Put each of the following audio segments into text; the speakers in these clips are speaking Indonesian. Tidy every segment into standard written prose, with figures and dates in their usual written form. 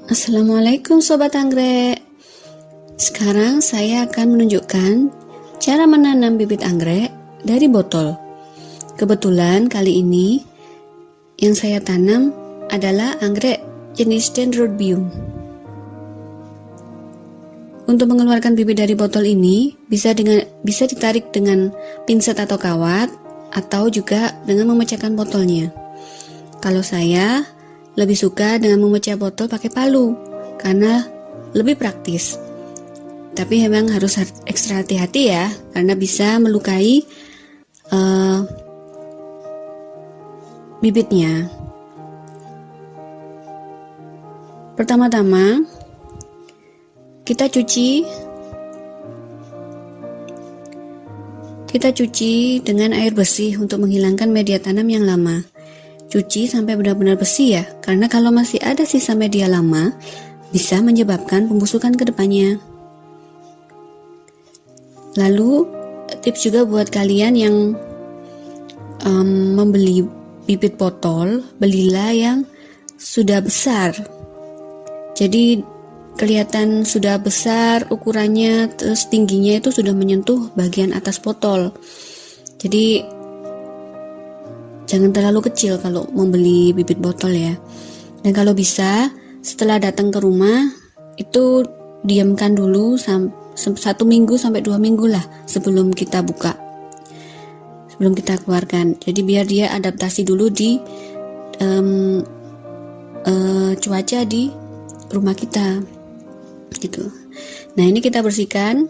Assalamualaikum Sobat Anggrek. Sekarang saya akan menunjukkan cara menanam bibit anggrek dari botol. Kebetulan kali ini yang saya tanam adalah anggrek jenis Dendrobium. Untuk mengeluarkan bibit dari botol ini bisa ditarik dengan pinset atau kawat, atau juga dengan memecahkan botolnya. Kalau saya lebih suka dengan memecah botol pakai palu karena lebih praktis. Tapi memang harus ekstra hati-hati ya, karena bisa melukai bibitnya. Pertama-tama kita cuci dengan air bersih untuk menghilangkan media tanam yang lama. Cuci sampai benar-benar bersih ya, karena kalau masih ada sisa media lama bisa menyebabkan pembusukan ke depannya. Lalu tips juga buat kalian yang membeli bibit botol, belilah yang sudah besar. Jadi kelihatan sudah besar ukurannya, terus tingginya itu sudah menyentuh bagian atas botol. Jadi jangan terlalu kecil kalau membeli bibit botol ya. Dan kalau bisa setelah datang ke rumah itu diamkan dulu 1 minggu sampai 2 minggu lah sebelum kita buka, sebelum kita keluarkan. Jadi biar dia adaptasi dulu di cuaca di rumah kita gitu. Nah, ini kita bersihkan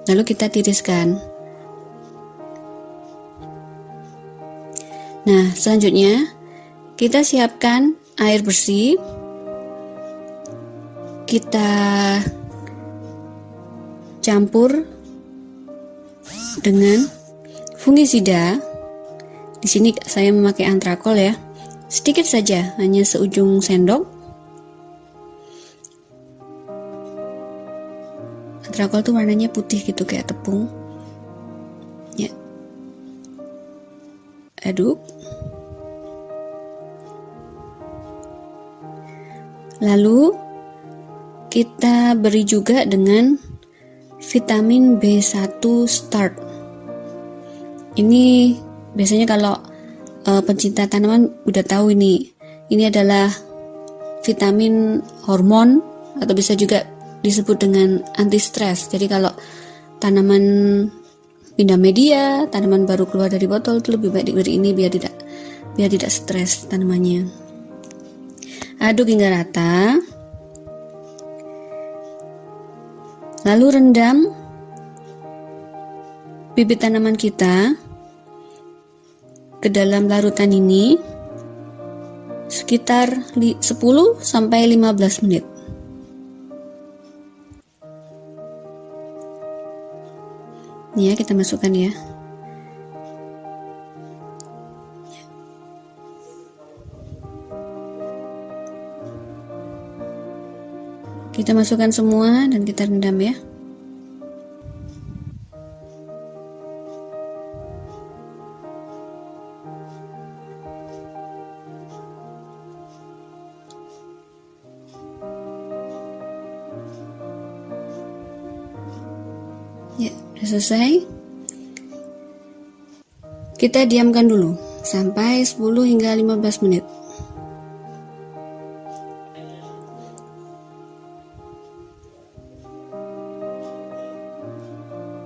lalu kita tiriskan. Nah, selanjutnya kita siapkan air bersih. Kita campur dengan fungisida. Di sini saya memakai antrakol ya. Sedikit saja, hanya seujung sendok. Antrakol tuh warnanya putih gitu kayak tepung. Ya. Aduk. Lalu kita beri juga dengan vitamin B1 Start. Ini biasanya kalau pencinta tanaman udah tahu ini. Ini adalah vitamin hormon atau bisa juga disebut dengan anti stres. Jadi kalau tanaman pindah media, tanaman baru keluar dari botol itu lebih baik diberi ini biar tidak stres tanamannya. Aduk hingga rata. Lalu rendam bibit tanaman kita ke dalam larutan ini sekitar 10 sampai 15 menit. Ini ya, kita masukkan ya. Kita masukkan semua dan kita rendam ya. Ya, sudah selesai. Kita diamkan dulu sampai 10 hingga 15 menit.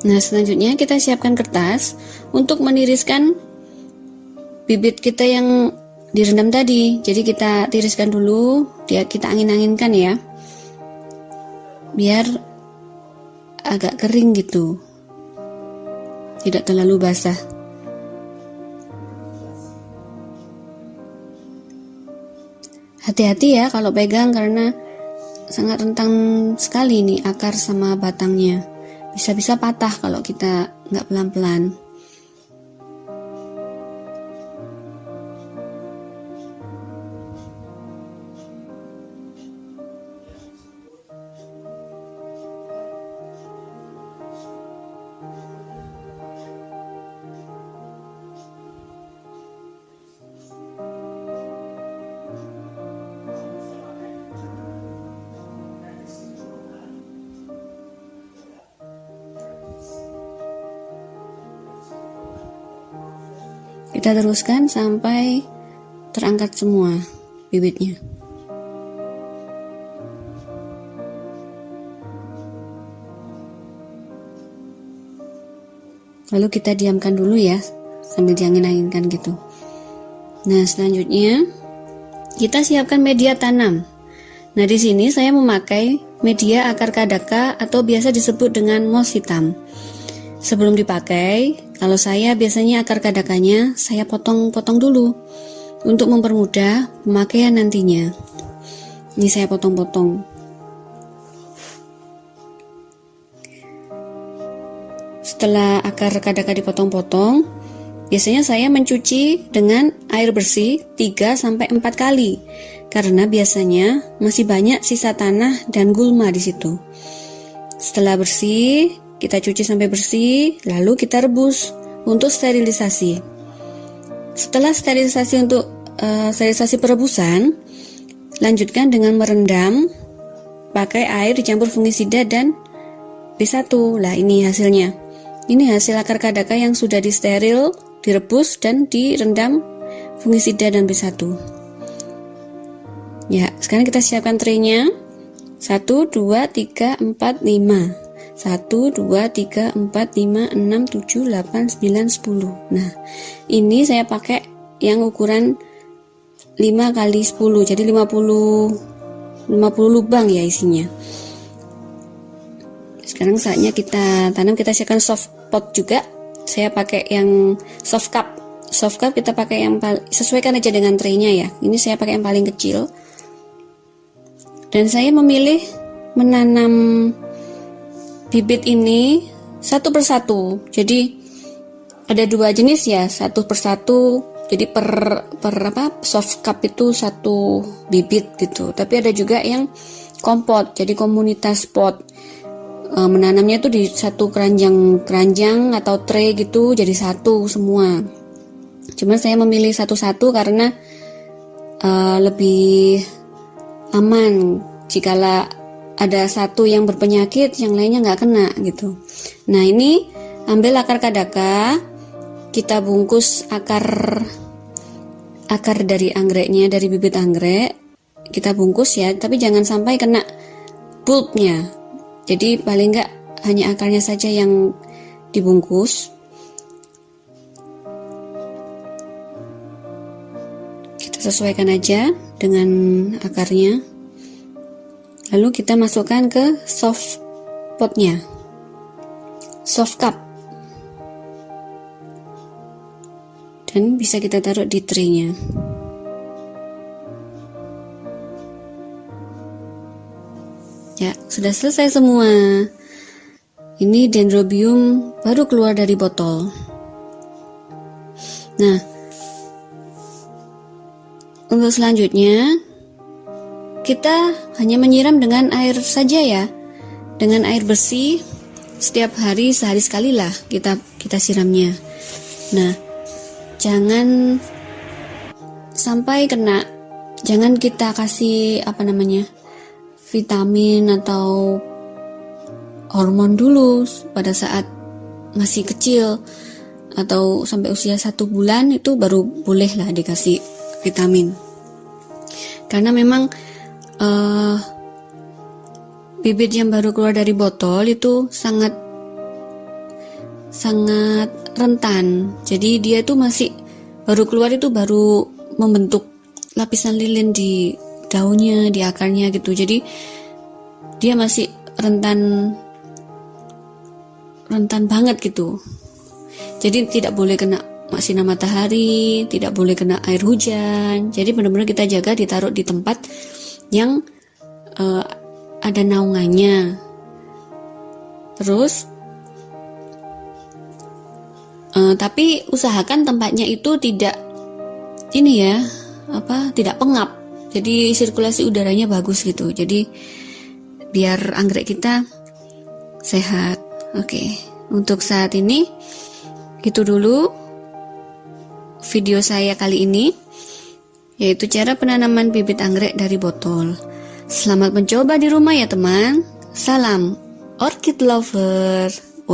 Nah, selanjutnya kita siapkan kertas untuk meniriskan bibit kita yang direndam tadi. Jadi kita tiriskan dulu, kita angin-anginkan ya, biar agak kering gitu, tidak terlalu basah. Hati-hati ya kalau pegang karena sangat rentan sekali nih akar sama batangnya. Bisa-bisa patah kalau kita nggak pelan-pelan. Kita teruskan sampai terangkat semua bibitnya. Lalu kita diamkan dulu ya, sambil diangin-anginkan gitu. Nah, selanjutnya kita siapkan media tanam. Nah, di sini saya memakai media akar kadaka atau biasa disebut dengan moss hitam. Sebelum dipakai, kalau saya biasanya akar kadakanya saya potong-potong dulu untuk mempermudah pemakaian nantinya. Ini saya potong-potong. Setelah akar kadaka dipotong-potong, biasanya saya mencuci dengan air bersih 3-4 kali. Karena biasanya masih banyak sisa tanah dan gulma di situ. Setelah bersih, kita cuci sampai bersih, lalu kita rebus untuk sterilisasi. Setelah sterilisasi untuk sterilisasi perebusan, lanjutkan dengan merendam pakai air dicampur fungisida dan B1. Lah, ini hasilnya. Ini hasil akar kadaka yang sudah disteril, direbus dan direndam fungisida dan B1. Ya, sekarang kita siapkan traynya. 1, 2, 3, 4, 5. 1, 2, 3, 4, 5, 6, 7, 8, 9, 10. Nah, ini saya pakai yang ukuran 5 kali 10, jadi 50 lubang ya isinya. Sekarang saatnya kita tanam. Kita siapkan soft pot juga. Saya pakai yang soft cup. Soft cup kita pakai yang sesuaikan aja dengan traynya ya. Ini saya pakai yang paling kecil. Dan saya memilih menanam bibit ini satu persatu. Jadi ada 2 jenis ya, satu persatu. Jadi per soft cup itu 1 bibit gitu. Tapi ada juga yang kompot. Jadi komunitas pot. Menanamnya tuh di satu keranjang atau tray gitu, jadi satu semua. Cuma saya memilih satu-satu karena lebih aman jikalau ada satu yang berpenyakit, yang lainnya nggak kena gitu. Nah, ini ambil akar kadaka, kita bungkus akar dari anggreknya, dari bibit anggrek, kita bungkus ya, tapi jangan sampai kena bulbnya. Jadi paling nggak hanya akarnya saja yang dibungkus. Kita sesuaikan aja dengan akarnya. Lalu kita masukkan ke soft potnya, soft cup, dan bisa kita taruh di traynya. Ya, sudah selesai semua. Ini dendrobium baru keluar dari botol. Nah, untuk selanjutnya kita hanya menyiram dengan air saja ya, dengan air bersih. Setiap hari, sehari sekali lah kita siramnya. Nah, jangan sampai kena, jangan kita kasih vitamin atau hormon dulu pada saat masih kecil atau sampai usia 1 bulan, itu baru boleh lah dikasih vitamin. Karena memang bibit yang baru keluar dari botol itu sangat rentan. Jadi dia itu masih baru keluar, itu baru membentuk lapisan lilin di daunnya, di akarnya gitu. Jadi dia masih rentan banget gitu. Jadi tidak boleh kena sinar matahari, tidak boleh kena air hujan. Jadi benar-benar kita jaga ditaruh di tempat yang ada naungannya. Terus tapi usahakan tempatnya itu tidak tidak pengap. Jadi sirkulasi udaranya bagus gitu. Jadi biar anggrek kita sehat. Oke, untuk saat ini itu dulu video saya kali ini, yaitu cara penanaman bibit anggrek dari botol. Selamat mencoba di rumah ya teman. Salam orchid lover.